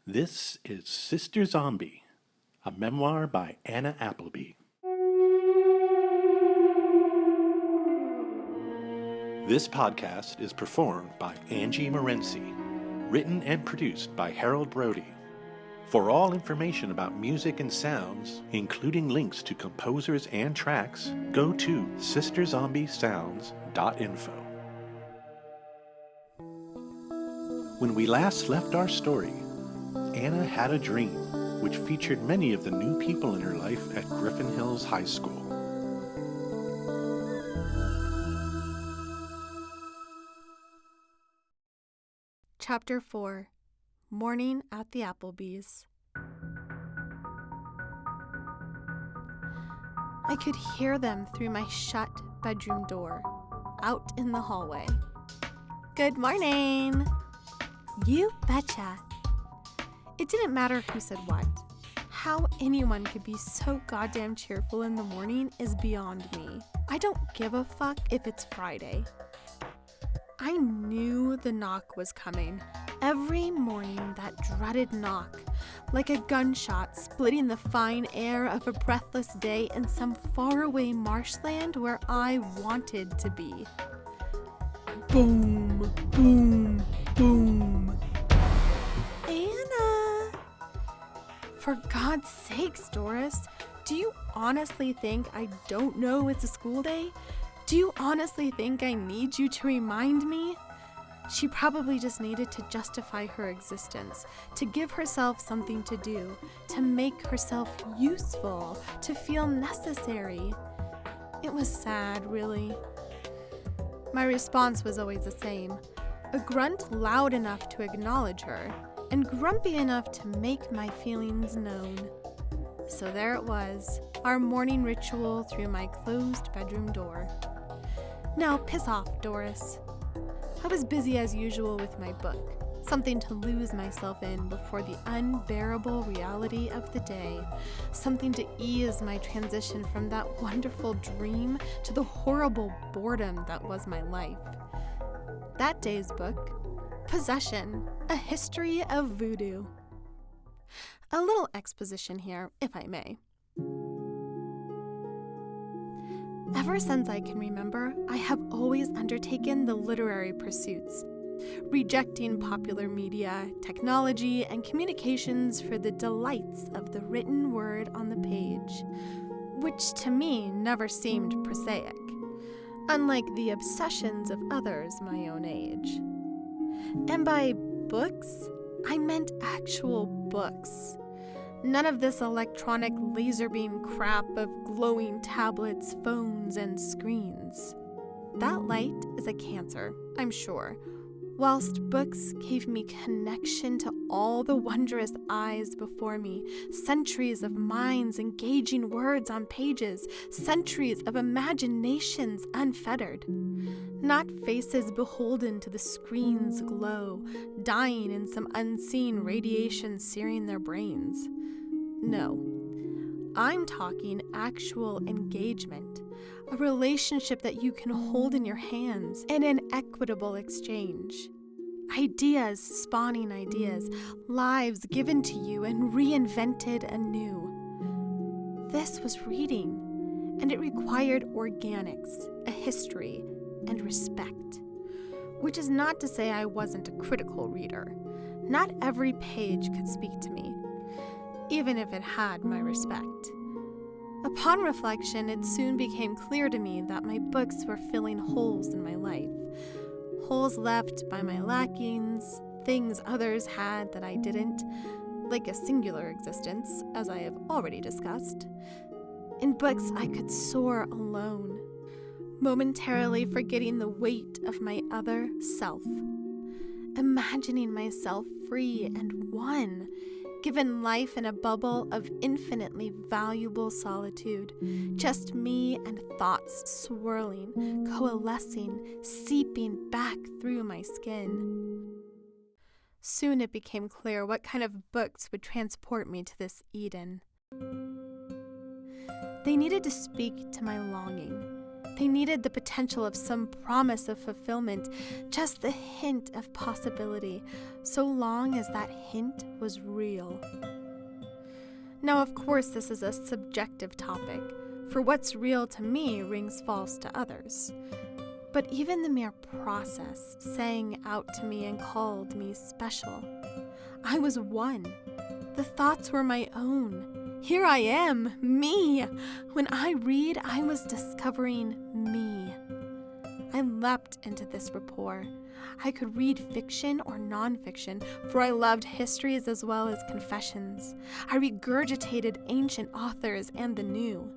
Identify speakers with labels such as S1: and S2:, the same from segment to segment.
S1: This is Sister Zombie, a memoir by Anna Appleby. This podcast is performed by Angie Morency, written and produced by Harold Brody. For all information about music and sounds, including links to composers and tracks, go to sisterzombiessounds.info. When we last left our story, Anna had a dream which featured many of the new people in her life at Griffin Hills High School.
S2: Chapter 4. Morning at the Appleby's. I could hear them through my shut bedroom door, out in the hallway. Good morning! You betcha! It didn't matter who said what. How anyone could be so goddamn cheerful in the morning is beyond me. I don't give a fuck if it's Friday. I knew the knock was coming. Every morning, that dreaded knock, like a gunshot splitting the fine air of a breathless day in some faraway marshland where I wanted to be. Boom, boom, boom. Anna! For God's sakes, Doris, do you honestly think I don't know it's a school day? Do you honestly think I need you to remind me? She probably just needed to justify her existence, to give herself something to do, to make herself useful, to feel necessary. It was sad, really. My response was always the same. A grunt loud enough to acknowledge her, and grumpy enough to make my feelings known. So there it was, our morning ritual through my closed bedroom door. Now piss off, Doris. I was busy as usual with my book, something to lose myself in before the unbearable reality of the day, something to ease my transition from that wonderful dream to the horrible boredom that was my life. That day's book, Possession, A History of Voodoo. A little exposition here, if I may. Ever since I can remember, I have always undertaken the literary pursuits, rejecting popular media, technology, and communications for the delights of the written word on the page, which to me never seemed prosaic, unlike the obsessions of others my own age. And by books, I meant actual books. None of this electronic laser beam crap of glowing tablets, phones, and screens. That light is a cancer, I'm sure, whilst books gave me connection to all the wondrous eyes before me, centuries of minds engaging words on pages, centuries of imaginations unfettered. Not faces beholden to the screen's glow, dying in some unseen radiation searing their brains. No, I'm talking actual engagement, a relationship that you can hold in your hands, and an equitable exchange. Ideas spawning ideas, lives given to you and reinvented anew. This was reading, and it required organics, a history, and respect. Which is not to say I wasn't a critical reader. Not every page could speak to me, even if it had my respect. Upon reflection, it soon became clear to me that my books were filling holes in my life. Holes left by my lackings, things others had that I didn't, like a singular existence, as I have already discussed. In books, I could soar alone, momentarily forgetting the weight of my other self, imagining myself free and one, given life in a bubble of infinitely valuable solitude, just me and thoughts swirling, coalescing, seeping back through my skin. Soon it became clear what kind of books would transport me to this Eden. They needed to speak to my longing, They needed the potential of some promise of fulfillment, just the hint of possibility, so long as that hint was real. Now, of course, this is a subjective topic, for what's real to me rings false to others. But even the mere process sang out to me and called me special. I was one. The thoughts were my own. Here I am, me. When I read, I was discovering me. I leapt into this rapport. I could read fiction or nonfiction, for I loved histories as well as confessions. I regurgitated ancient authors and the new.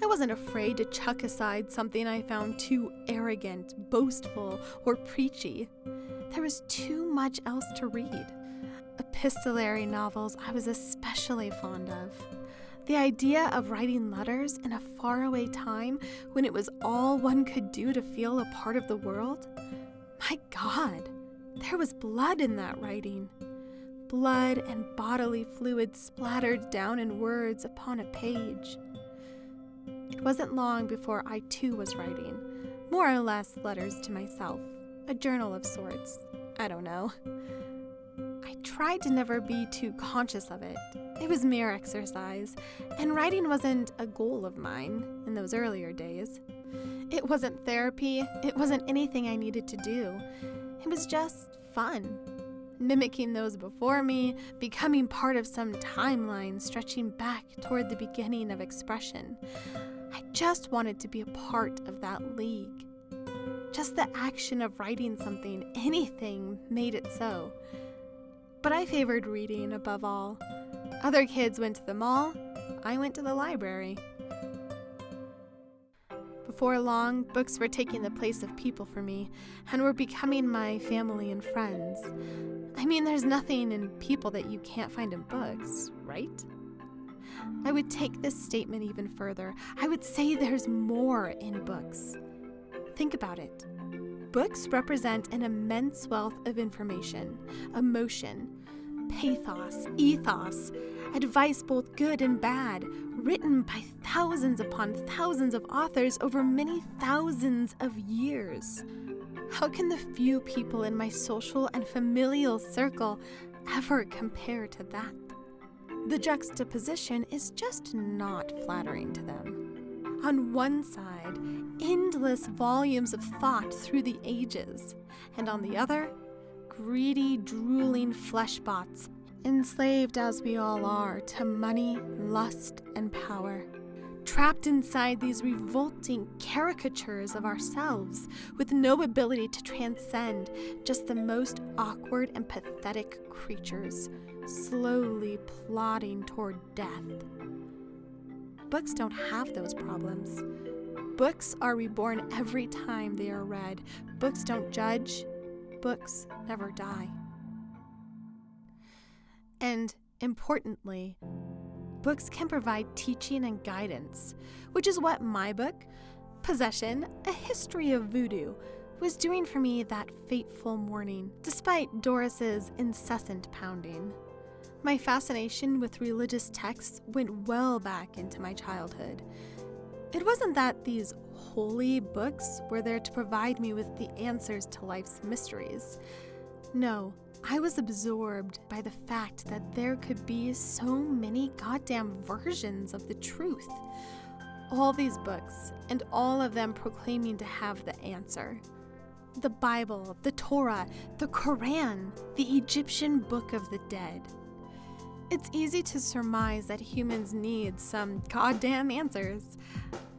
S2: I wasn't afraid to chuck aside something I found too arrogant, boastful, or preachy. There was too much else to read. Epistolary novels I was especially fond of. The idea of writing letters in a faraway time when it was all one could do to feel a part of the world? My God, there was blood in that writing. Blood and bodily fluid splattered down in words upon a page. It wasn't long before I too was writing, more or less letters to myself, a journal of sorts, I don't know. I tried to never be too conscious of it. It was mere exercise, and writing wasn't a goal of mine in those earlier days. It wasn't therapy, it wasn't anything I needed to do. It was just fun. Mimicking those before me, becoming part of some timeline stretching back toward the beginning of expression. I just wanted to be a part of that league. Just the action of writing something, anything, made it so. But I favored reading above all. Other kids went to the mall, I went to the library. Before long, books were taking the place of people for me, and were becoming my family and friends. I mean, there's nothing in people that you can't find in books, right? I would take this statement even further. I would say there's more in books. Think about it. Books represent an immense wealth of information, emotion, pathos, ethos, advice both good and bad, written by thousands upon thousands of authors over many thousands of years. How can the few people in my social and familial circle ever compare to that? The juxtaposition is just not flattering to them. On one side, endless volumes of thought through the ages, and on the other, greedy, drooling fleshbots, enslaved as we all are to money, lust, and power. Trapped inside these revolting caricatures of ourselves, with no ability to transcend, just the most awkward and pathetic creatures, slowly plodding toward death. Books don't have those problems. Books are reborn every time they are read. Books don't judge. Books never die. And importantly, books can provide teaching and guidance, which is what my book, Possession, A History of Voodoo, was doing for me that fateful morning, despite Doris's incessant pounding. My fascination with religious texts went well back into my childhood. It wasn't that these holy books were there to provide me with the answers to life's mysteries. No, I was absorbed by the fact that there could be so many goddamn versions of the truth. All these books, and all of them proclaiming to have the answer. The Bible, the Torah, the Quran, the Egyptian Book of the Dead. It's easy to surmise that humans need some goddamn answers,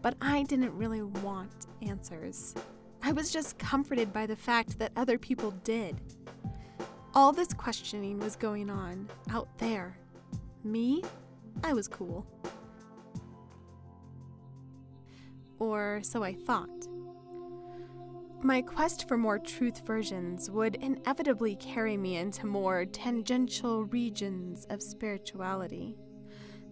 S2: but I didn't really want answers. I was just comforted by the fact that other people did. All this questioning was going on out there. Me? I was cool. Or so I thought. My quest for more truth versions would inevitably carry me into more tangential regions of spirituality.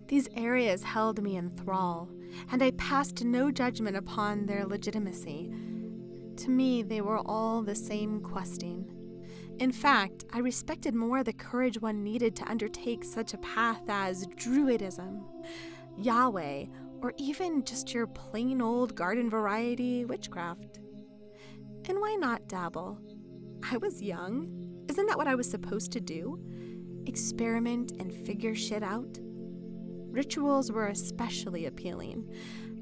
S2: These areas held me in thrall, and I passed no judgment upon their legitimacy. To me, they were all the same questing. In fact, I respected more the courage one needed to undertake such a path as Druidism, Yahweh, or even just your plain old garden variety witchcraft. And why not dabble? I was young. Isn't that what I was supposed to do? Experiment and figure shit out? Rituals were especially appealing.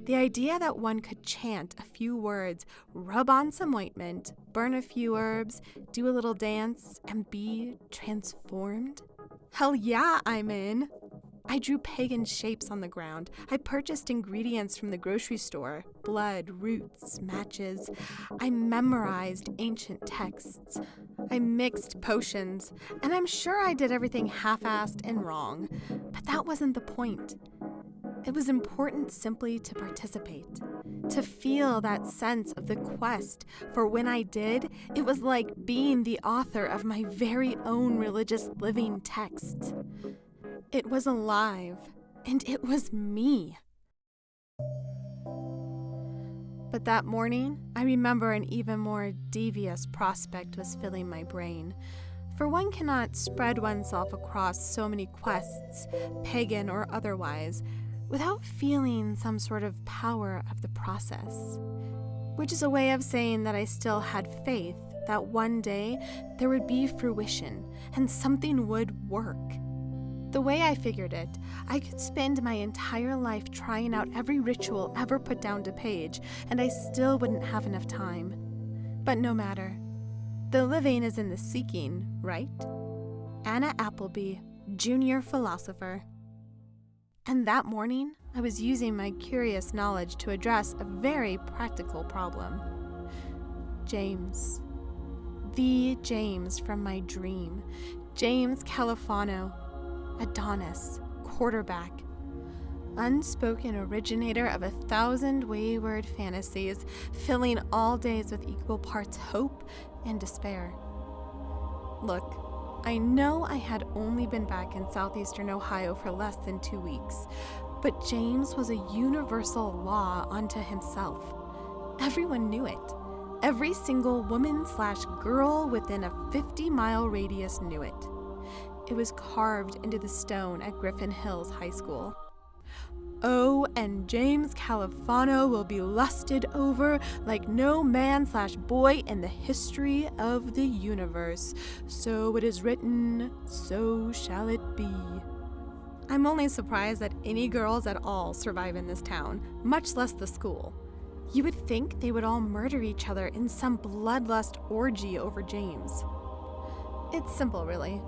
S2: The idea that one could chant a few words, rub on some ointment, burn a few herbs, do a little dance, and be transformed? Hell yeah, I'm in! I drew pagan shapes on the ground. I purchased ingredients from the grocery store, blood, roots, matches. I memorized ancient texts. I mixed potions, and I'm sure I did everything half-assed and wrong. But that wasn't the point. It was important simply to participate, to feel that sense of the quest, for when I did, it was like being the author of my very own religious living text. It was alive, and it was me. But that morning, I remember an even more devious prospect was filling my brain. For one cannot spread oneself across so many quests, pagan or otherwise, without feeling some sort of power of the process. Which is a way of saying that I still had faith that one day there would be fruition and something would work. The way I figured it, I could spend my entire life trying out every ritual ever put down to page, and I still wouldn't have enough time. But no matter. The living is in the seeking, right? Anna Appleby, junior philosopher. And that morning, I was using my curious knowledge to address a very practical problem. James. The James from my dream. James Califano. Adonis, quarterback, unspoken originator of 1,000 wayward fantasies, filling all days with equal parts hope and despair. Look, I know I had only been back in southeastern Ohio for less than 2 weeks, but James was a universal law unto himself. Everyone knew it. Every single woman/girl within a 50-mile radius knew it. It was carved into the stone at Griffin Hills High School. Oh, and James Califano will be lusted over like no man/boy in the history of the universe. So it is written, so shall it be. I'm only surprised that any girls at all survive in this town, much less the school. You would think they would all murder each other in some bloodlust orgy over James. It's simple, really.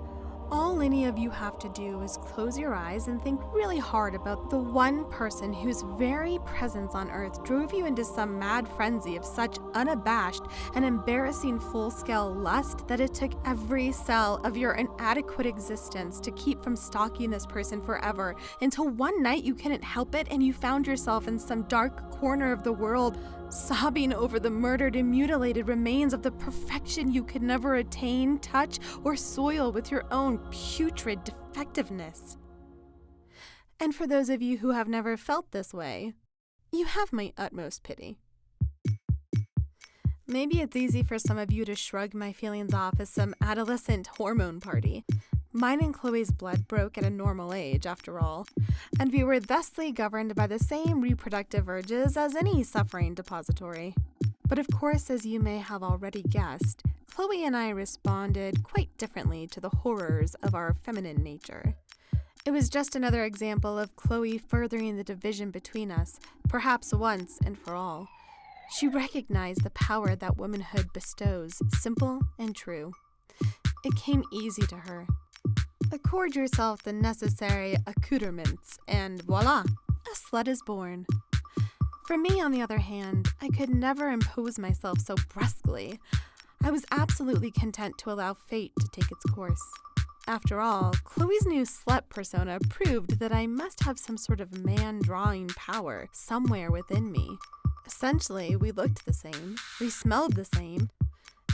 S2: All any of you have to do is close your eyes and think really hard about the one person whose very presence on earth drove you into some mad frenzy of such unabashed and embarrassing full-scale lust that it took every cell of your inadequate existence to keep from stalking this person forever, until one night you couldn't help it and you found yourself in some dark corner of the world, sobbing over the murdered and mutilated remains of the perfection you could never attain, touch, or soil with your own putrid defectiveness. And for those of you who have never felt this way, you have my utmost pity. Maybe it's easy for some of you to shrug my feelings off as some adolescent hormone party. Mine and Chloe's blood broke at a normal age, after all, and we were thusly governed by the same reproductive urges as any suffering depository. But of course, as you may have already guessed, Chloe and I responded quite differently to the horrors of our feminine nature. It was just another example of Chloe furthering the division between us, perhaps once and for all. She recognized the power that womanhood bestows, simple and true. It came easy to her. Accord yourself the necessary accoutrements, and voila, a slut is born. For me, on the other hand, I could never impose myself so brusquely. I was absolutely content to allow fate to take its course. After all, Chloe's new slut persona proved that I must have some sort of man-drawing power somewhere within me. Essentially, we looked the same, we smelled the same.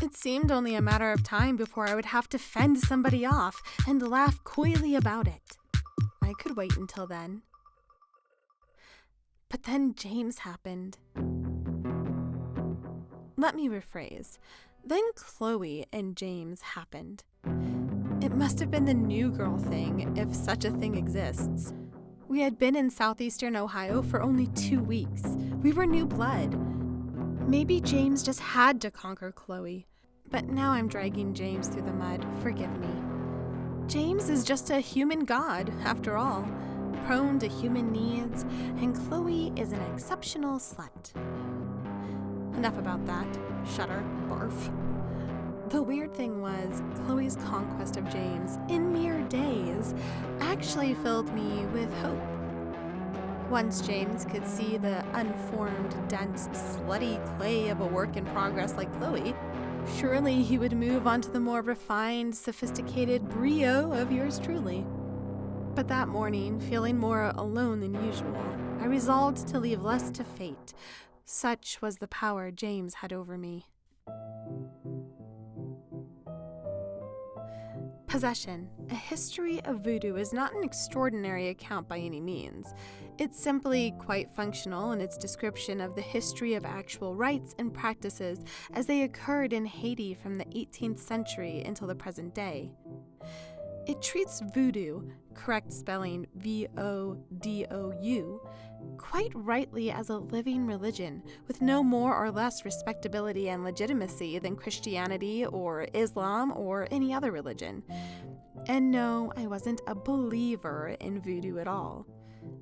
S2: It seemed only a matter of time before I would have to fend somebody off and laugh coyly about it. I could wait until then. But then James happened. Let me rephrase. Then Chloe and James happened. It must have been the new girl thing, if such a thing exists. We had been in southeastern Ohio for only 2 weeks. We were new blood. Maybe James just had to conquer Chloe. But now I'm dragging James through the mud. Forgive me. James is just a human god, after all, prone to human needs, and Chloe is an exceptional slut. Enough about that. Shudder. Barf. The weird thing was, Chloe's conquest of James, in mere days, actually filled me with hope. Once James could see the unformed, dense, slutty clay of a work in progress like Chloe, surely he would move on to the more refined, sophisticated brio of yours truly. But that morning, feeling more alone than usual, I resolved to leave less to fate. Such was the power James had over me. Possession, A History of Voodoo, is not an extraordinary account by any means. It's simply quite functional in its description of the history of actual rites and practices as they occurred in Haiti from the 18th century until the present day. It treats voodoo, correct spelling V-O-D-O-U, quite rightly as a living religion, with no more or less respectability and legitimacy than Christianity or Islam or any other religion. And no, I wasn't a believer in voodoo at all.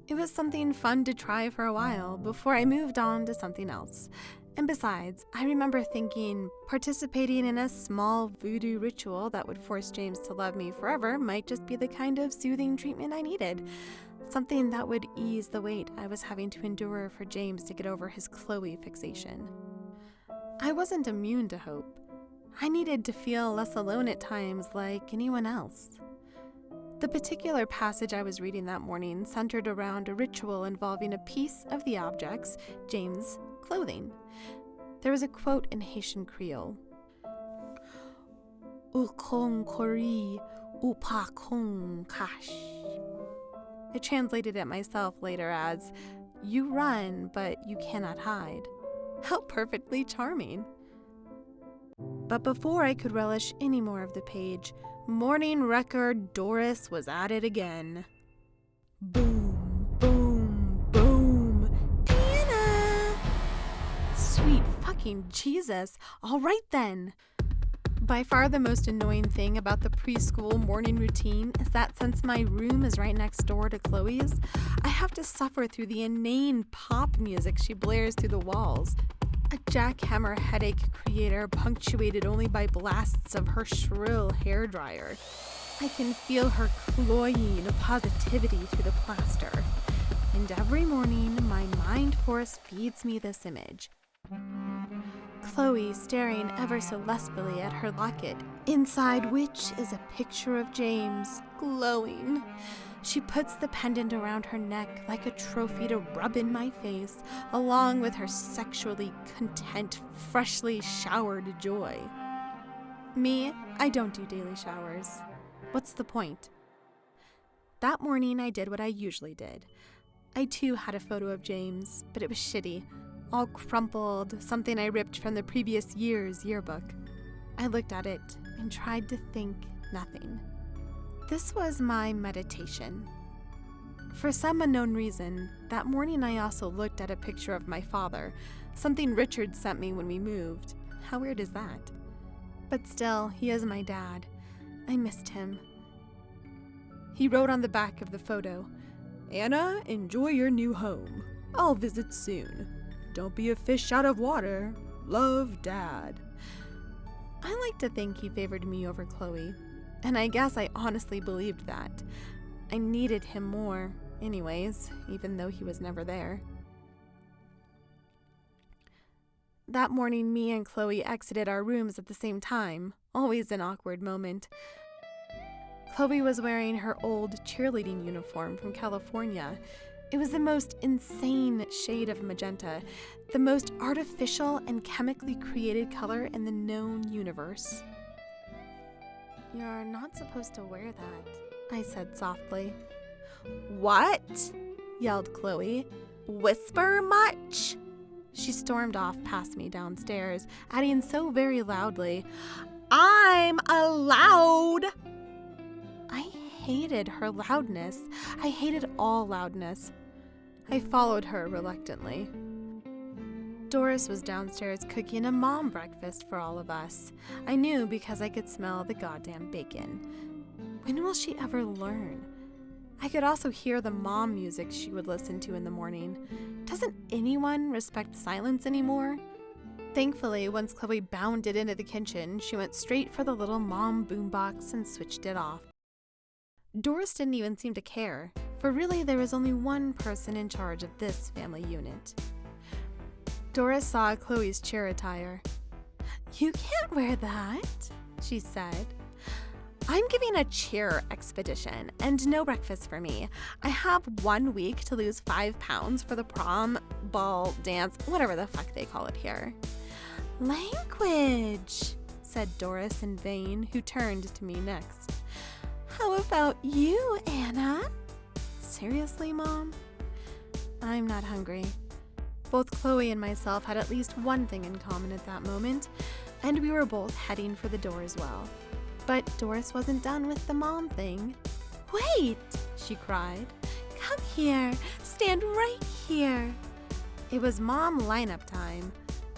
S2: It was something fun to try for a while before I moved on to something else. And besides, I remember thinking participating in a small voodoo ritual that would force James to love me forever might just be the kind of soothing treatment I needed. Something that would ease the weight I was having to endure for James to get over his Chloe fixation. I wasn't immune to hope. I needed to feel less alone at times like anyone else. The particular passage I was reading that morning centered around a ritual involving a piece of the object's, James' clothing. There was a quote in Haitian Creole. "Ukong kori upakong kash." I translated it myself later as, "You run, but you cannot hide." How perfectly charming. But before I could relish any more of the page, morning wrecker Doris was at it again. Boom, boom, boom. Diana! Sweet fucking Jesus. All right then. By far the most annoying thing about the preschool morning routine is that since my room is right next door to Chloe's, I have to suffer through the inane pop music she blares through the walls. A jackhammer headache creator punctuated only by blasts of her shrill hairdryer. I can feel her cloying positivity through the plaster. And every morning, my mind force feeds me this image. Chloe staring ever so lustfully at her locket, inside which is a picture of James, glowing. She puts the pendant around her neck like a trophy to rub in my face, along with her sexually content, freshly showered joy. Me, I don't do daily showers. What's the point? That morning, I did what I usually did. I too had a photo of James, but it was shitty, all crumpled, something I ripped from the previous year's yearbook. I looked at it and tried to think nothing. This was my meditation. For some unknown reason, that morning I also looked at a picture of my father, something Richard sent me when we moved. How weird is that? But still, he is my dad. I missed him. He wrote on the back of the photo, "Anna, enjoy your new home. I'll visit soon. Don't be a fish out of water. Love, Dad." I like to think he favored me over Chloe, and I guess I honestly believed that. I needed him more, anyways, even though he was never there. That morning, me and Chloe exited our rooms at the same time, always an awkward moment. Chloe was wearing her old cheerleading uniform from California. It was the most insane shade of magenta, the most artificial and chemically created color in the known universe. "You're not supposed to wear that," I said softly. "What?" yelled Chloe. "Whisper much?" She stormed off past me downstairs, adding so very loudly, "I'm allowed!" I hated her loudness. I hated all loudness. I followed her reluctantly. Doris was downstairs cooking a mom breakfast for all of us. I knew because I could smell the goddamn bacon. When will she ever learn? I could also hear the mom music she would listen to in the morning. Doesn't anyone respect silence anymore? Thankfully, once Chloe bounded into the kitchen, she went straight for the little mom boombox and switched it off. Doris didn't even seem to care, for really there was only one person in charge of this family unit. Doris saw Chloe's cheer attire. "You can't wear that," she said. "I'm giving a cheer expedition, and no breakfast for me. I have 1 week to lose 5 pounds for the prom, ball, dance, whatever the fuck they call it here." "Language," said Doris in vain, who turned to me next. "How about you, Anna?" "Seriously, Mom?" "I'm not hungry." Both Chloe and myself had at least one thing in common at that moment, and we were both heading for the door as well. But Doris wasn't done with the mom thing. "Wait!" she cried. "Come here. Stand right here." It was mom lineup time.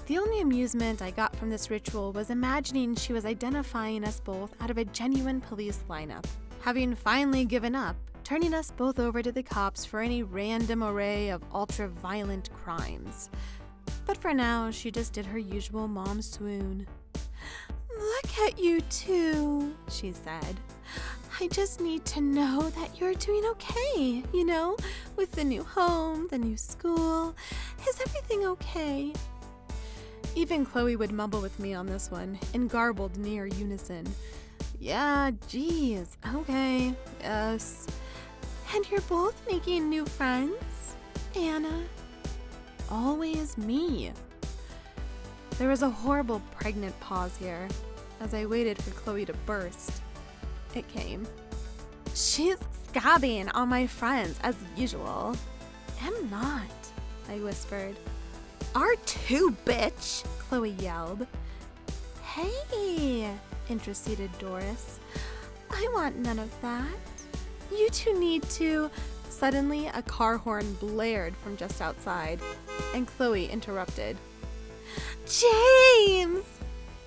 S2: The only amusement I got from this ritual was imagining she was identifying us both out of a genuine police lineup. Having finally given up, turning us both over to the cops for any random array of ultra-violent crimes. But for now, she just did her usual mom swoon. "Look at you two," she said. "I just need to know that you're doing okay, with the new home, the new school. Is everything okay?" Even Chloe would mumble with me on this one, in garbled near unison. "Yeah, geez, okay, yes." "And you're both making new friends, Anna?" "Always me." There was a horrible pregnant pause here, as I waited for Chloe to burst. It came. "She's scabbing on my friends, as usual." "I'm not," I whispered. "Are too, bitch!" Chloe yelled. "Hey," interceded Doris. "I want none of that. You two need to..." Suddenly, a car horn blared from just outside, and Chloe interrupted. "James!"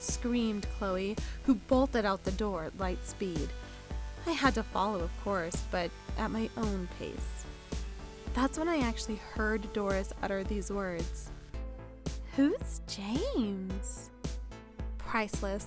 S2: screamed Chloe, who bolted out the door at light speed. I had to follow, of course, but at my own pace. That's when I actually heard Doris utter these words. "Who's James?" Priceless.